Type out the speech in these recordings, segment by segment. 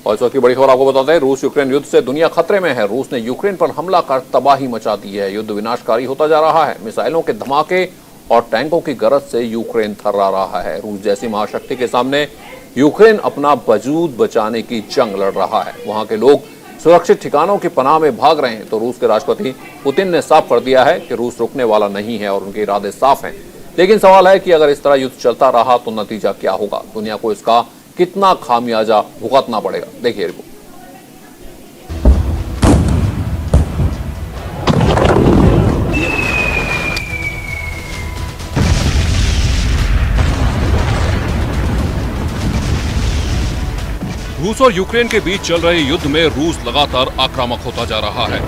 और इस वक्त की बड़ी खबर आपको बताते हैं, रूस यूक्रेन युद्ध से दुनिया खतरे में है। रूस ने यूक्रेन पर हमला कर तबाही मचा दी है। युद्ध विनाशकारी होता जा रहा है। मिसाइलों के धमाके और टैंकों की गरज से यूक्रेन थर्रा रहा है। रूस जैसी महाशक्ति के सामने यूक्रेन अपना वजूद बचाने की जंग लड़ रहा है। वहां के लोग सुरक्षित ठिकानों की पनाह में भाग रहे हैं, तो रूस के राष्ट्रपति पुतिन ने साफ कर दिया है कि रूस रुकने वाला नहीं है और उनके इरादे साफ हैं। लेकिन सवाल है कि अगर इस तरह युद्ध चलता रहा तो नतीजा क्या होगा, दुनिया को इसका कितना खामियाजा भुगतना पड़ेगा। देखिए रिपोर्ट। रूस और यूक्रेन के बीच चल रहे युद्ध में रूस लगातार आक्रामक होता जा रहा है।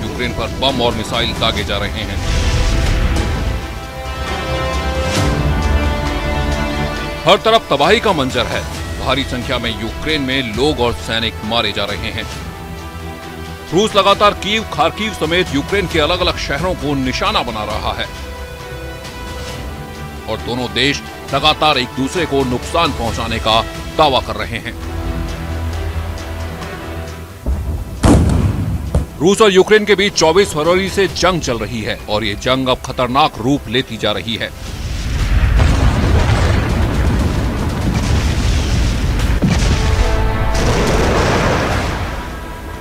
यूक्रेन पर बम और मिसाइल दागे जा रहे हैं। हर तरफ तबाही का मंजर है। भारी संख्या में यूक्रेन में लोग और सैनिक मारे जा रहे हैं। रूस लगातार कीव, खार्किव समेत यूक्रेन के अलग अलग शहरों को निशाना बना रहा है और दोनों देश लगातार एक दूसरे को नुकसान पहुंचाने का दावा कर रहे हैं। रूस और यूक्रेन के बीच 24 फरवरी से जंग चल रही है और ये जंग अब खतरनाक रूप लेती जा रही है।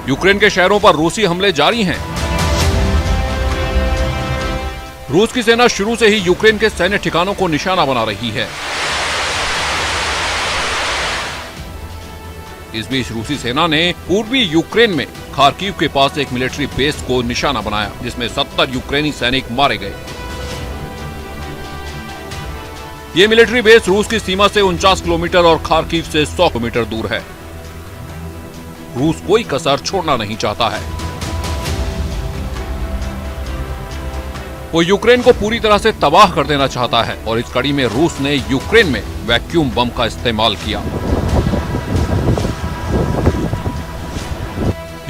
यूक्रेन के शहरों पर रूसी हमले जारी हैं। रूस की सेना शुरू से ही यूक्रेन के सैन्य ठिकानों को निशाना बना रही है। इस बीच रूसी सेना ने पूर्वी यूक्रेन में खार्किव के पास एक मिलिट्री बेस को निशाना बनाया, जिसमें 70 यूक्रेनी सैनिक मारे गए। ये मिलिट्री बेस रूस की सीमा से 49 किलोमीटर और खार्किव से 100 किलोमीटर दूर है। रूस कोई कसर छोड़ना नहीं चाहता है। वो यूक्रेन को पूरी तरह से तबाह कर देना चाहता है और इस कड़ी में रूस ने यूक्रेन में वैक्यूम बम का इस्तेमाल किया।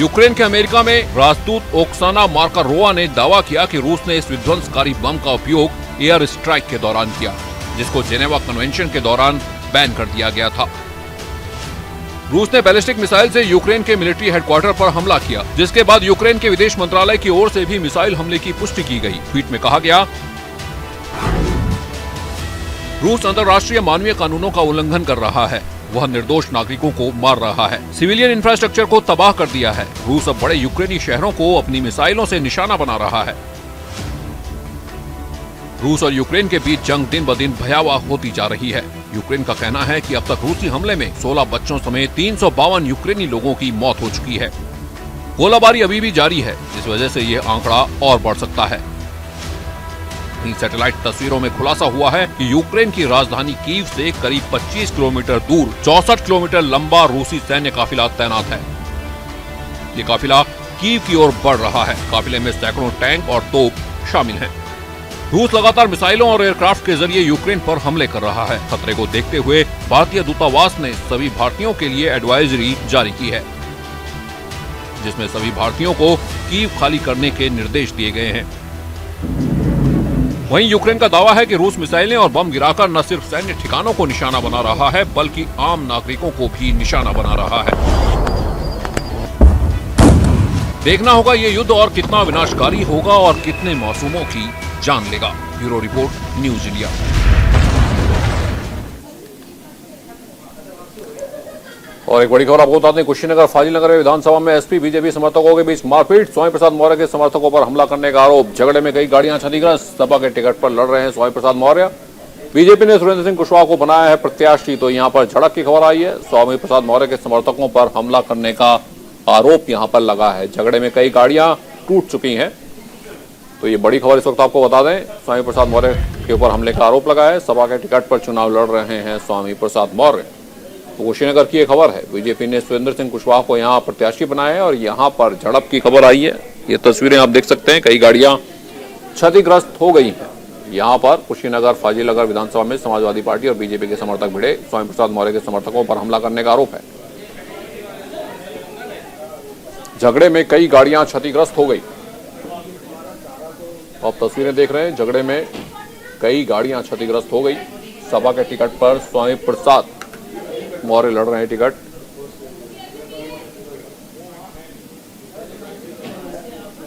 यूक्रेन के अमेरिका में राजदूत ओक्साना मार्कारोवा ने दावा किया कि रूस ने इस विध्वंसकारी बम का उपयोग एयर स्ट्राइक के दौरान किया, जिसको जेनेवा कन्वेंशन के दौरान बैन कर दिया गया था। रूस ने बैलिस्टिक मिसाइल से यूक्रेन के मिलिट्री हेडक्वार्टर पर हमला किया, जिसके बाद यूक्रेन के विदेश मंत्रालय की ओर से भी मिसाइल हमले की पुष्टि की गई। ट्वीट में कहा गया, रूस अंतर्राष्ट्रीय मानवीय कानूनों का उल्लंघन कर रहा है। वह निर्दोष नागरिकों को मार रहा है, सिविलियन इंफ्रास्ट्रक्चर को तबाह कर दिया है। रूस अब बड़े यूक्रेनी शहरों को अपनी मिसाइलों से निशाना बना रहा है। रूस और यूक्रेन के बीच जंग दिन ब दिन भयावह होती जा रही है। यूक्रेन का कहना है कि अब तक रूसी हमले में 16 बच्चों समेत 352 यूक्रेनी लोगों की मौत हो चुकी है। गोलाबारी अभी भी जारी है, जिस वजह से यह आंकड़ा और बढ़ सकता है। सैटेलाइट तस्वीरों में खुलासा हुआ है कि यूक्रेन की राजधानी कीव से करीब 25 किलोमीटर दूर 64 किलोमीटर लंबा रूसी सैन्य काफिला तैनात है। ये काफिला कीव की ओर बढ़ रहा है। काफिले में सैकड़ों टैंक और तोप शामिल हैं। रूस लगातार मिसाइलों और एयरक्राफ्ट के जरिए यूक्रेन पर हमले कर रहा है। खतरे को देखते हुए भारतीय दूतावास ने सभी भारतीयों के लिए एडवाइजरी जारी की है, जिसमें सभी भारतीयों को कीव खाली करने के निर्देश दिए गए हैं। वहीं यूक्रेन का दावा है कि रूस मिसाइलें और बम गिराकर न सिर्फ सैन्य ठिकानों को निशाना बना रहा है, बल्कि आम नागरिकों को भी निशाना बना रहा है। देखना होगा ये युद्ध और कितना विनाशकारी होगा और कितने मासूमों की जान लेगा। Bureau report, news India. और एक बड़ी खबर आपको बताते हैं, कुशीनगर फाजिलनगर में विधानसभा में एसपी बीजेपी समर्थकों के बीच मारपीट। स्वामी प्रसाद मौर्य के समर्थकों पर हमला करने का आरोप। झगड़े में कई गाड़ियां क्षतिग्रस्त। सपा के टिकट पर लड़ रहे हैं स्वामी प्रसाद मौर्य। बीजेपी ने सुरेंद्र सिंह कुशवाहा को बनाया है प्रत्याशी, तो यहां पर झड़प की खबर आई है। स्वामी प्रसाद मौर्य के समर्थकों पर हमला करने का आरोप यहां पर लगा है। झगड़े में कई गाड़ियां टूट चुकी हैं, तो ये बड़ी खबर इस वक्त आपको बता दें। स्वामी प्रसाद मौर्य के ऊपर हमले का आरोप लगा है। सपा के टिकट पर चुनाव लड़ रहे हैं स्वामी प्रसाद मौर्य। तो कुशीनगर की ये खबर है। बीजेपी ने सुरेंद्र सिंह कुशवाहा को यहां प्रत्याशी बनाया है और यहां पर झड़प की खबर आई है। ये तस्वीरें आप देख सकते हैं, कई गाड़ियां क्षतिग्रस्त हो गई हैं। यहां पर कुशीनगर फाजिलनगर विधानसभा में समाजवादी पार्टी और बीजेपी के समर्थक भिड़े। स्वामी प्रसाद मौर्य के समर्थकों पर हमला करने का आरोप है। झगड़े में कई गाड़ियां क्षतिग्रस्त हो गई। आप तस्वीरें देख रहे हैं, झगड़े में कई गाड़ियां क्षतिग्रस्त हो गई। सपा के टिकट पर स्वामी प्रसाद मौर्य लड़ रहे हैं टिकट।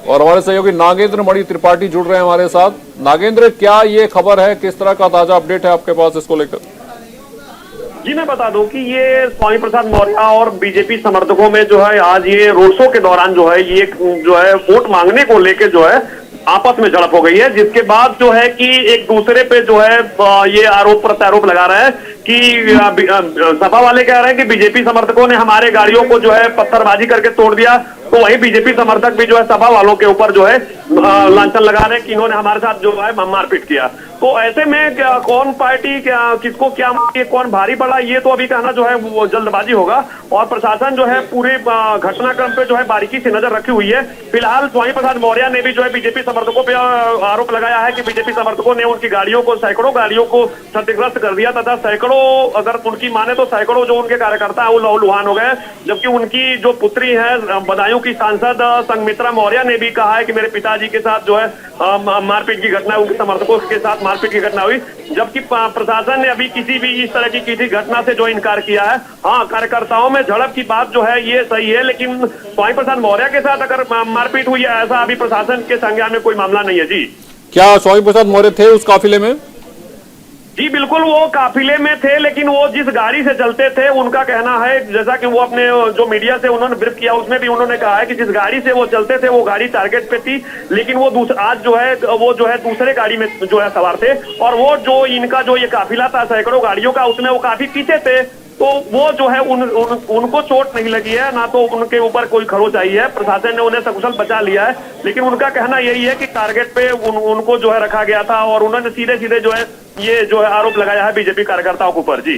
और हमारे सहयोगी नागेंद्र मणि त्रिपाठी जुड़ रहे हैं हमारे साथ। नागेंद्र, क्या ये खबर है, किस तरह का ताजा अपडेट है आपके पास इसको लेकर? जी मैं बता दूं कि ये स्वामी प्रसाद मौर्य और बीजेपी समर्थकों में जो है आज ये रोड शो के दौरान जो है ये जो है वोट मांगने को लेकर जो है आपस में झड़प हो गई है, जिसके बाद जो है कि एक दूसरे पे जो है ये आरोप प्रत्यारोप लगा रहा है कि सपा वाले कह रहे हैं कि बीजेपी समर्थकों ने हमारे गाड़ियों को जो है पत्थरबाजी करके तोड़ दिया, तो वही बीजेपी समर्थक भी जो है सपा वालों के ऊपर जो है लांछन लगा रहे हैं कि इन्होंने हमारे साथ जो है मारपीट किया। तो ऐसे में कौन पार्टी किसको क्या कौन भारी पड़ा, ये तो अभी कहना जो है वो जल्दबाजी होगा। और प्रशासन जो है पूरे घटनाक्रम पे जो है बारीकी से नजर रखी हुई है। फिलहाल स्वामी प्रसाद मौर्य ने भी जो है बीजेपी समर्थकों पे आरोप लगाया है कि बीजेपी समर्थकों ने उनकी गाड़ियों को, सैकड़ों गाड़ियों को क्षतिग्रस्त कर दिया तथा सैकड़ों, अगर उनकी माने तो सैकड़ों जो उनके कार्यकर्ता है वो लहूलुहान हो गए। जबकि उनकी जो पुत्री है बदायूं की सांसद संघमित्रा मौर्य ने भी कहा है कि मेरे पिताजी के साथ जो है मारपीट की घटना, उनके समर्थकों के साथ मारपीट की घटना हुई। जबकि प्रशासन ने अभी किसी भी इस तरह की किसी घटना से जो इनकार किया है। हाँ, कार्यकर्ताओं में झड़प की बात जो है ये सही है, लेकिन स्वामी प्रसाद मौर्य के साथ अगर मारपीट हुई है ऐसा अभी प्रशासन के संज्ञान में कोई मामला नहीं है। जी, क्या स्वामी प्रसाद मौर्य थे उस काफिले में? जी बिल्कुल, वो काफिले में थे, लेकिन वो जिस गाड़ी से चलते थे उनका कहना है, जैसा कि वो अपने जो मीडिया से उन्होंने ब्रीफ किया उसमें भी उन्होंने कहा है कि जिस गाड़ी से वो चलते थे वो गाड़ी टारगेट पे थी, लेकिन वो आज जो है वो जो है दूसरे गाड़ी में जो है सवार थे। और वो जो इनका जो ये काफिला था सैकड़ों गाड़ियों का, उसमें वो काफी पीछे थे, तो वो जो है उनको चोट नहीं लगी है, ना तो उनके ऊपर कोई खरोच आई है। प्रशासन ने उन्हें सकुशल बचा लिया है, लेकिन उनका कहना यही है कि टारगेट पे उनको जो है रखा गया था और उन्होंने सीधे सीधे जो है ये जो है आरोप लगाया है बीजेपी कार्यकर्ताओं के ऊपर। जी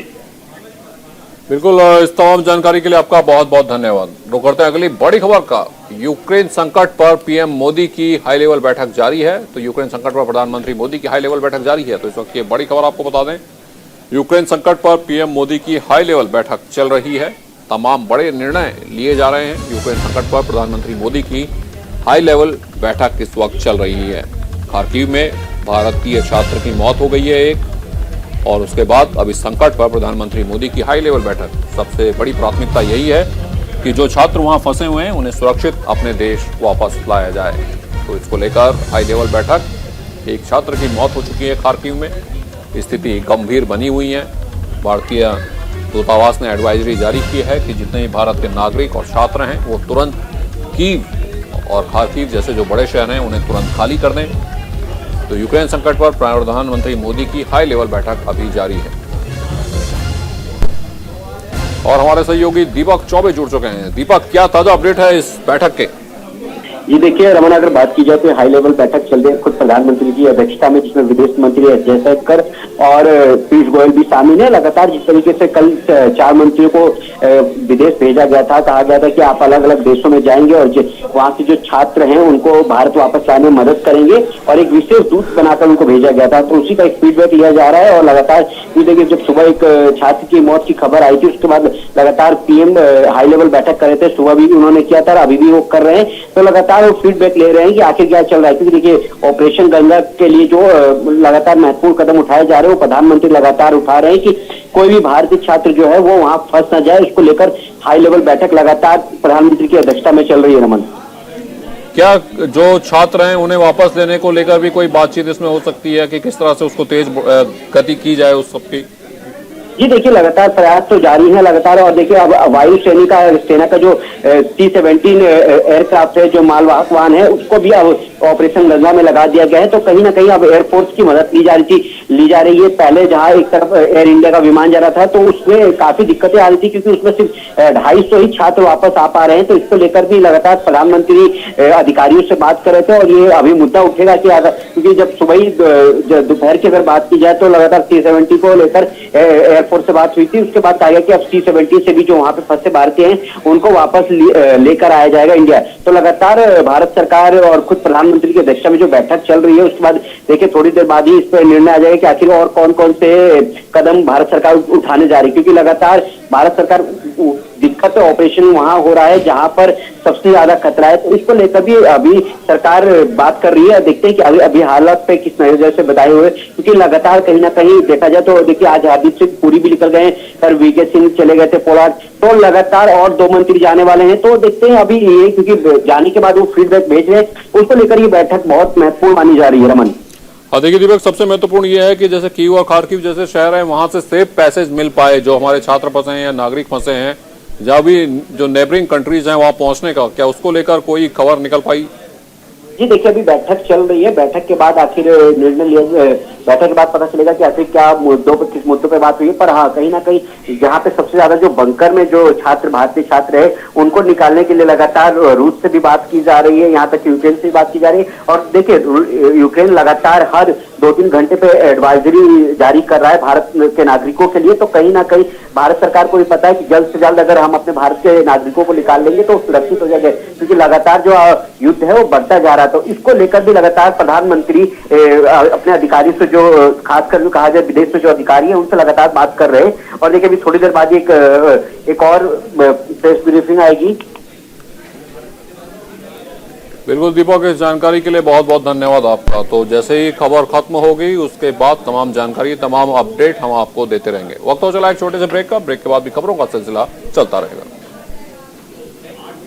बिल्कुल, इस तमाम जानकारी के लिए आपका बहुत बहुत धन्यवाद। रुक करते हैं अगली बड़ी खबर का। यूक्रेन संकट पर पीएम मोदी की हाई लेवल बैठक जारी है। तो यूक्रेन संकट पर प्रधानमंत्री मोदी की हाई लेवल बैठक जारी है। तो इस वक्त ये बड़ी खबर आपको बता दें, यूक्रेन संकट पर पीएम मोदी की हाई लेवल बैठक चल रही है। तमाम बड़े निर्णय लिए जा रहे हैं। यूक्रेन संकट पर प्रधानमंत्री मोदी की हाई लेवल बैठक इस वक्त चल रही है। खार्किव में भारतीय छात्र की मौत हो गई है एक, और उसके बाद अब इस संकट पर प्रधानमंत्री मोदी की हाई लेवल बैठक। सबसे बड़ी प्राथमिकता यही है कि जो छात्र वहां फंसे हुए हैं उन्हें सुरक्षित अपने देश वापस लाया जाए। तो इसको लेकर हाई लेवल बैठक। एक छात्र की मौत हो चुकी है खार्किव में, स्थिति गंभीर बनी हुई है। भारतीय दूतावास ने एडवाइजरी जारी की है कि जितने भी भारत के नागरिक और छात्र हैं वो तुरंत कीव और खार्किव जैसे जो बड़े शहर हैं उन्हें तुरंत खाली कर दें। तो यूक्रेन संकट पर प्रधानमंत्री मोदी की हाई लेवल बैठक अभी जारी है। और हमारे सहयोगी दीपक चौबे जुड़ चुके हैं। दीपक, क्या ताजा अपडेट है इस बैठक के? ये देखिए रमन, अगर बात की जाए तो हाई लेवल बैठक चल रही है खुद प्रधानमंत्री की अध्यक्षता में, जिसमें विदेश मंत्री एस जयशंकर और पीयूष गोयल भी शामिल है। लगातार जिस तरीके से कल 4 मंत्रियों को विदेश भेजा गया था, कहा गया था कि आप अलग अलग देशों में जाएंगे और वहां के जो छात्र हैं उनको भारत वापस लाने में मदद करेंगे, और एक विशेष दूत बनाकर उनको भेजा गया था। तो उसी का एक फीडबैक लिया जा रहा है। और लगातार देखिए, जब सुबह एक छात्र की मौत की खबर आई थी उसके बाद लगातार पीएम हाई लेवल बैठक कर रहे थे। सुबह भी उन्होंने किया था, अभी भी वो कर रहे हैं। तो लगातार वो फीडबैक ले रहे हैं कि आखिर क्या चल रहा है। क्योंकि देखिए, ऑपरेशन गंगा के लिए जो लगातार महत्वपूर्ण कदम उठाए जा रहे हैं वो प्रधानमंत्री लगातार उठा रहे हैं कि कोई भी भारतीय छात्र जो है वो वहां फंस न जाए। इसको लेकर हाई लेवल बैठक लगातार प्रधानमंत्री की अध्यक्षता में चल रही है। रमन, क्या जो छात्र हैं उन्हें वापस लेने को लेकर भी कोई बातचीत इसमें हो सकती है कि किस तरह से उसको तेज गति की जाए उस सबकी? जी देखिए, लगातार प्रयास तो जारी है लगातार। और देखिए, अब वायु सेना का जो C-17 एयरक्राफ्ट है, जो मालवाहक वाहन है, उसको भी अब ऑपरेशन गंगा में लगा दिया गया है। तो कहीं ना कहीं अब एयरफोर्स की मदद ली जा रही है। पहले जहां एक तरफ एयर इंडिया का विमान जा रहा था तो उसमें काफी दिक्कतें आ रही थी, क्योंकि उसमें सिर्फ 250 ही छात्र वापस आ पा रहे हैं। तो इसको लेकर भी लगातार प्रधानमंत्री अधिकारियों से बात कर रहे थे। और ये अभी मुद्दा उठेगा कि क्योंकि जब सुबह ही दोपहर की अगर बात की जाए तो लगातार C-17 को लेकर एयरफोर्स से बात हुई थी। उसके बाद कहा गया कि अब C-17 से भी जो वहां पे फंसे भारतीय हैं उनको वापस लेकर आया जाएगा इंडिया। तो लगातार भारत सरकार और खुद प्रधानमंत्री की अध्यक्षता में जो बैठक चल रही है, उसके बाद देखिए थोड़ी देर बाद ही इस पर निर्णय आ जाएगा कि आखिर और कौन कौन से कदम भारत सरकार उठाने जा रही है। क्योंकि लगातार भारत सरकार दिक्कत ऑपरेशन वहां हो रहा है जहां पर सबसे ज्यादा खतरा है। तो इसको लेकर भी अभी सरकार बात कर रही है। देखते हैं कि अभी हालात पे किस नजर से बताए हुए, क्योंकि लगातार कहीं ना कहीं देखा जाए तो देखिए आज हरदीप सिंह पुरी भी निकल गए, फिर वीके सिंह चले गए थे पोलार्ड, तो लगातार और 2 मंत्री जाने वाले हैं। तो देखते हैं अभी ये, क्योंकि जाने के बाद वो फीडबैक भेज रहे हैं, उसको लेकर ये बैठक बहुत महत्वपूर्ण मानी जा रही है। रमन, हाँ देखिए दीपक, सबसे महत्वपूर्ण ये है कि जैसे कीव और खार्किव जैसे शहर हैं वहां से सेफ पैसेज मिल पाए, जो हमारे छात्र फंसे हैं या नागरिक फंसे हैं, जहां भी जो नेबरिंग कंट्रीज हैं वहां पहुंचने का, क्या उसको लेकर कोई खबर निकल पाई? जी देखिए, अभी बैठक चल रही है। बैठक के बाद आखिर निर्णय लिया, बैठक के बाद पता चलेगा कि आखिर क्या मुद्दों पर, किस मुद्दों पर बात हुई है। पर हाँ, कहीं ना कहीं जहाँ पे सबसे ज्यादा जो बंकर में जो छात्र, भारतीय छात्र है, उनको निकालने के लिए लगातार रूस से भी बात की जा रही है, यहाँ तक यूक्रेन से भी बात की जा रही है। और देखिए, यूक्रेन लगातार हर 2-3 घंटे पे एडवाइजरी जारी कर रहा है भारत के नागरिकों के लिए। तो कहीं ना कहीं भारत सरकार को भी पता है कि जल्द से जल्द अगर हम अपने भारत के नागरिकों को निकाल लेंगे तो सुरक्षित हो जाएंगे, क्योंकि लगातार जो युद्ध है वो बढ़ता जा रहा है। तो इसको लेकर भी लगातार प्रधानमंत्री अपने अधिकारी से, जो खासकर जो कहा जाए विदेश में जो अधिकारी है, उनसे लगातार बात कर रहे हैं। और देखिए, अभी थोड़ी देर बाद एक और प्रेस ब्रीफिंग आएगी। बिल्कुल दीपक, इस जानकारी के लिए बहुत बहुत धन्यवाद आपका। तो जैसे ही खबर खत्म होगी उसके बाद तमाम जानकारी, तमाम अपडेट हम आपको देते रहेंगे। वक्त हो चला एक छोटे से ब्रेक का। ब्रेक के बाद भी खबरों का सिलसिला चलता रहेगा।